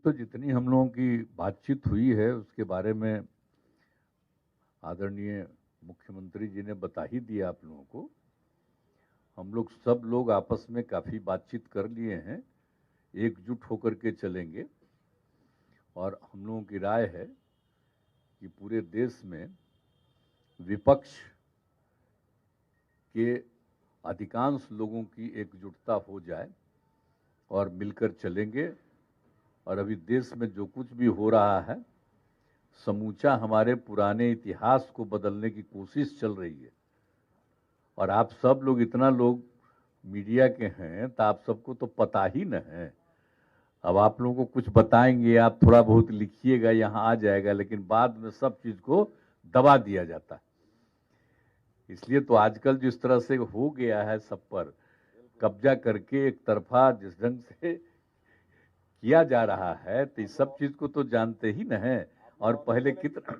तो जितनी हम लोगों की बातचीत हुई है उसके बारे में आदरणीय मुख्यमंत्री जी ने बता ही दिया आप लोगों को। हम लोग सब लोग आपस में काफ़ी बातचीत कर लिए हैं, एकजुट होकर के चलेंगे। और हम लोगों की राय है कि पूरे देश में विपक्ष के अधिकांश लोगों की एकजुटता हो जाए और मिलकर चलेंगे। और अभी देश में जो कुछ भी हो रहा है समूचा हमारे पुराने इतिहास को बदलने की कोशिश चल रही है। और आप सब लोग इतना लोग मीडिया के हैं तो आप सबको तो पता ही न है। अब आप लोगों को कुछ बताएंगे, आप थोड़ा बहुत लिखिएगा, यहाँ आ जाएगा, लेकिन बाद में सब चीज को दबा दिया जाता है। इसलिए तो आजकल जिस तरह से हो गया है सब पर कब्जा करके एक तरफा जिस ढंग से किया जा रहा है, तो इस सब चीज को तो जानते ही न है। और पहले कितना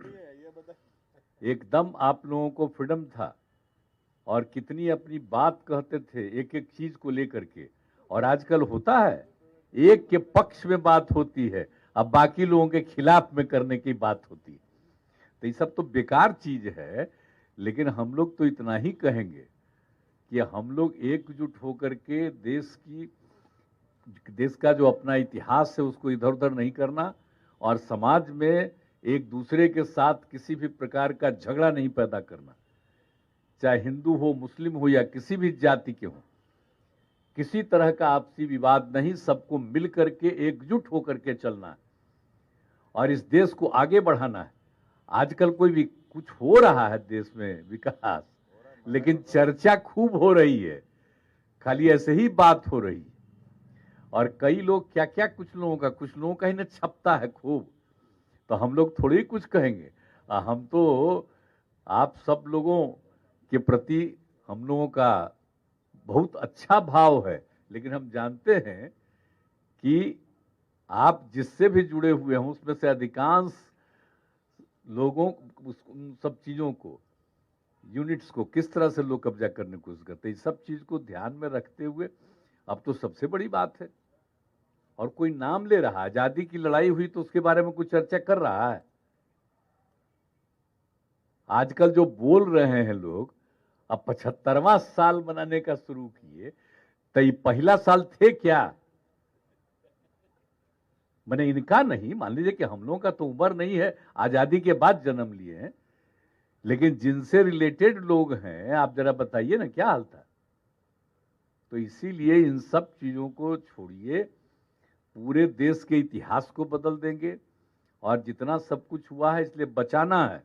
एकदम आप लोगों को फ्रीडम था और कितनी अपनी बात कहते थे एक एक चीज को लेकर के। और आजकल होता है एक के पक्ष में बात होती है, अब बाकी लोगों के खिलाफ में करने की बात होती है। तो ये सब तो बेकार चीज है। लेकिन हम लोग तो इतना ही कहेंगे कि हम लोग एकजुट होकर के देश का जो अपना इतिहास है उसको इधर उधर नहीं करना, और समाज में एक दूसरे के साथ किसी भी प्रकार का झगड़ा नहीं पैदा करना, चाहे हिंदू हो, मुस्लिम हो या किसी भी जाति के हो। किसी तरह का आपसी विवाद नहीं, सबको मिल करके एकजुट होकर के चलना है और इस देश को आगे बढ़ाना है। आजकल कोई भी कुछ हो रहा है देश में विकास, लेकिन चर्चा खूब हो रही है, खाली ऐसे ही बात हो रही है। और कई लोग क्या क्या, कुछ लोगों का ही न छपता है खूब। तो हम लोग थोड़ी कुछ कहेंगे। हम तो आप सब लोगों के प्रति हम लोगों का बहुत अच्छा भाव है, लेकिन हम जानते हैं कि आप जिससे भी जुड़े हुए हैं उसमें से अधिकांश लोगों उन सब चीजों को, यूनिट्स को किस तरह से लोग कब्जा करने की कोशिश करते हैं, इस सब चीज को ध्यान में रखते हुए अब तो सबसे बड़ी बात है। और कोई नाम ले रहा है, आजादी की लड़ाई हुई तो उसके बारे में कुछ चर्चा कर रहा है। आजकल जो बोल रहे हैं लोग, अब 75वां साल मनाने का शुरू किए, तो ये पहला साल थे क्या? मैंने इनका नहीं, मान लीजिए कि हम लोगों का तो उम्र नहीं है, आजादी के बाद जन्म लिए हैं, लेकिन जिनसे रिलेटेड लोग हैं आप जरा बताइए ना क्या हाल था। तो इसीलिए इन सब चीजों को छोड़िए, पूरे देश के इतिहास को बदल देंगे। और जितना सब कुछ हुआ है इसलिए बचाना है,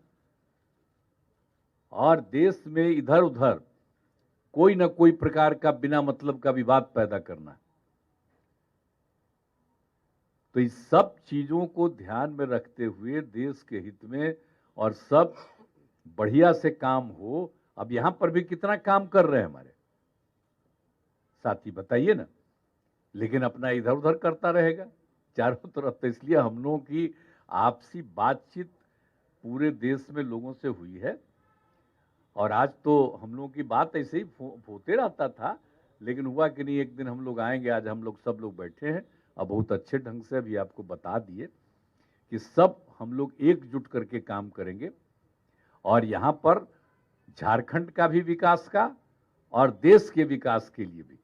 और देश में इधर उधर कोई ना कोई प्रकार का बिना मतलब का विवाद पैदा करना है। तो इस सब चीजों को ध्यान में रखते हुए देश के हित में और सब बढ़िया से काम हो। अब यहां पर भी कितना काम कर रहे हैं हमारे साथी, बताइए ना। लेकिन अपना इधर उधर करता रहेगा चारों तरफ। तो इसलिए हम लोगों की आपसी बातचीत पूरे देश में लोगों से हुई है। और आज तो हम लोगों की बात ऐसे ही होते रहता था, लेकिन हुआ कि नहीं, एक दिन हम लोग आएंगे। आज हम लोग सब लोग बैठे हैं और बहुत अच्छे ढंग से अभी आपको बता दिए कि सब हम लोग एकजुट करके काम करेंगे। और यहाँ पर झारखंड का भी विकास का और देश के विकास के लिए भी,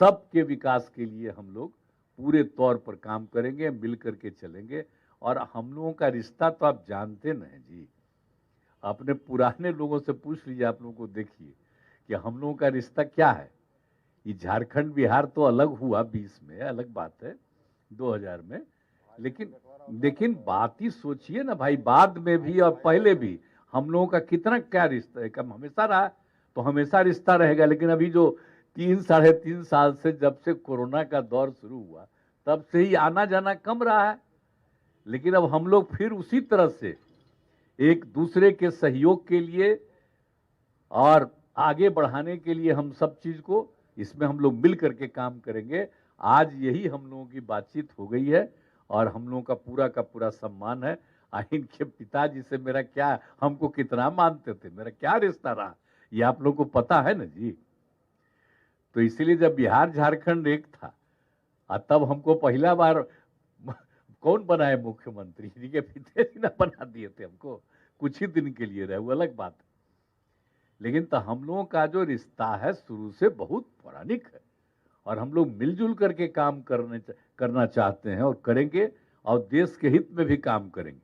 सबके विकास के लिए हम लोग पूरे तौर पर काम करेंगे, मिल करके चलेंगे। और हम लोगों का रिश्ता तो आप जानते न हैं जी, अपने पुराने लोगों से पूछ लीजिए, आप लोगों को देखिए कि हम लोगों का रिश्ता क्या है। ये झारखंड बिहार तो अलग हुआ 20 में, अलग बात है, 2000 में, लेकिन बात ही सोचिए ना भाई, बाद में भी और पहले भी हम लोगों का कितना क्या रिश्ता है। कम हमेशा रहा तो हमेशा रिश्ता रहेगा। लेकिन अभी जो 3-3.5 साल से जब से कोरोना का दौर शुरू हुआ तब से ही आना जाना कम रहा है। लेकिन अब हम लोग फिर उसी तरह से एक दूसरे के सहयोग के लिए और आगे बढ़ाने के लिए हम सब चीज को इसमें हम लोग मिल करके काम करेंगे। आज यही हम लोगों की बातचीत हो गई है और हम लोगों का पूरा सम्मान है। इनके पिताजी से मेरा क्या, हमको कितना मानते थे, मेरा क्या रिश्ता रहा, ये आप लोग को पता है ना जी। तो इसीलिए जब बिहार झारखंड एक था तब हमको पहला बार कौन बनाए मुख्यमंत्री? इनके पिताजी ने बना दिए थे हमको, कुछ ही दिन के लिए रहे, वो अलग बात है। लेकिन तो हम लोगों का जो रिश्ता है शुरू से बहुत पौराणिक है, और हम लोग मिलजुल करके काम करना चाहते हैं और करेंगे, और देश के हित में भी काम करेंगे।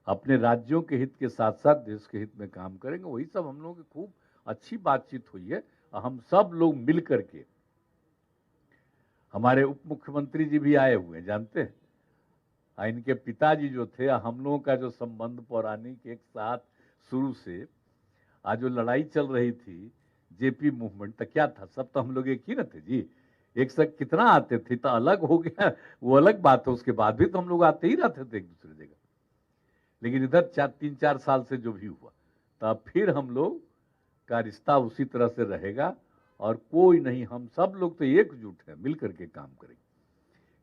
अपने राज्यों के हित के साथ साथ देश के हित में काम करेंगे। वही सब हम लोगों की खूब अच्छी बातचीत हुई है। हम सब लोग मिल करके, हमारे उप मुख्यमंत्री जी भी आए हुए हैं, जानते हैं। इनके पिताजी जो थे, हम लोगों का जो संबंध पौराणिक एक साथ शुरू से, आज जो लड़ाई चल रही थी जेपी मूवमेंट, तो क्या था, सब तो हम लोग एक ही न थे जी। एक साथ कितना आते थे, तो अलग हो गया वो अलग बात है। उसके बाद भी तो हम लोग आते ही रहते थे एक दूसरे जगह। लेकिन इधर 3-4 साल से जो भी हुआ, तब फिर हम लोग का रिश्ता उसी तरह से रहेगा। और कोई नहीं, हम सब लोग तो एकजुट हैं, मिल करके काम करेंगे,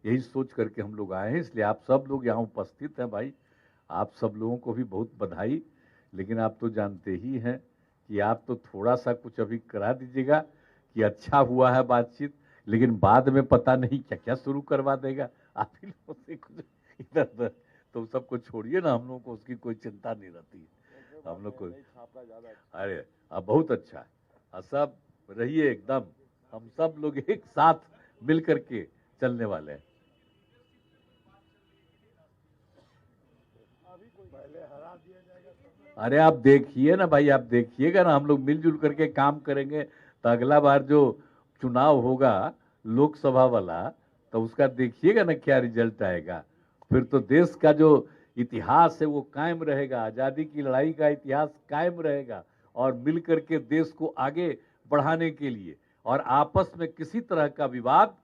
यही सोच करके हम लोग आए हैं। इसलिए आप सब लोग यहाँ उपस्थित हैं भाई, आप सब लोगों को भी बहुत बधाई। लेकिन आप तो जानते ही हैं कि आप तो थोड़ा सा कुछ अभी करा दीजिएगा कि अच्छा हुआ है बातचीत, लेकिन बाद में पता नहीं क्या क्या शुरू करवा देगा। आप ही लोगों से कुछ इधर उधर तो सबको छोड़िए ना, हम लोगों को उसकी कोई चिंता नहीं रहती है। हम लोग को अरे अब बहुत अच्छा है, सब रहिए एकदम, हम सब लोग एक साथ मिल करके चलने वाले हैं। अरे आप देखिए ना भाई, आप देखिएगा ना, हम लोग मिलजुल करके काम करेंगे तो अगला बार जो चुनाव होगा लोकसभा वाला, तो उसका देखिएगा ना क्या रिजल्ट आएगा। फिर तो देश का जो इतिहास है वो कायम रहेगा, आजादी की लड़ाई का इतिहास कायम रहेगा। और मिल करके देश को आगे बढ़ाने के लिए, और आपस में किसी तरह का विवाद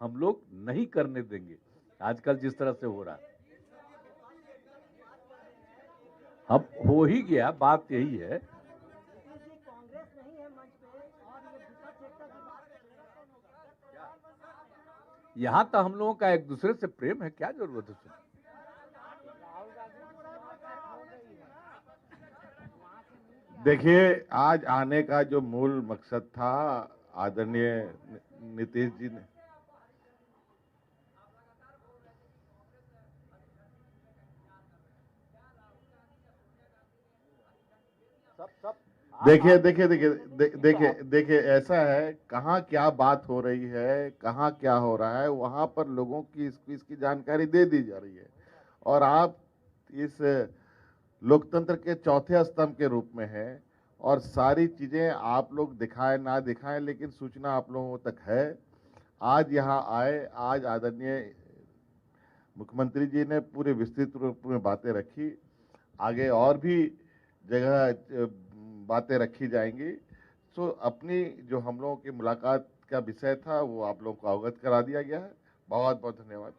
हम लोग नहीं करने देंगे, आजकल जिस तरह से हो रहा है। अब हो ही गया, बात यही है। यहाँ तो हम लोगों का एक दूसरे से प्रेम है, क्या जरूरत है। देखिए, आज आने का जो मूल मकसद था, आदरणीय नीतीश जी ने देखिए ऐसा है, कहाँ क्या बात हो रही है, कहाँ क्या हो रहा है, वहां पर लोगों की इसकी जानकारी दे दी जा रही है। और आप इस लोकतंत्र के चौथे स्तंभ के रूप में हैं, और सारी चीजें आप लोग दिखाएं ना दिखाएं, लेकिन सूचना आप लोगों तक है। आज यहाँ आए, आज आदरणीय मुख्यमंत्री जी ने पूरे विस्तृत रूप में बातें रखी, आगे और भी जगह बातें रखी जाएंगी। सो अपनी जो हम लोगों की मुलाकात का विषय था वो आप लोगों को अवगत करा दिया गया है। बहुत बहुत धन्यवाद।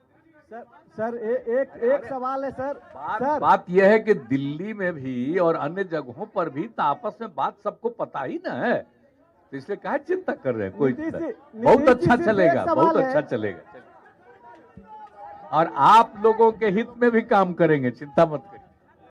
सर एक सवाल है सर। बात यह है कि दिल्ली में भी और अन्य जगहों पर भी तो आपस में बात सबको पता ही ना है, तो इसलिए काहे चिंता कर रहे हैं। कोई बहुत अच्छा चलेगा, बहुत अच्छा चलेगा, और आप लोगों के हित में भी काम करेंगे, चिंता मत करिए।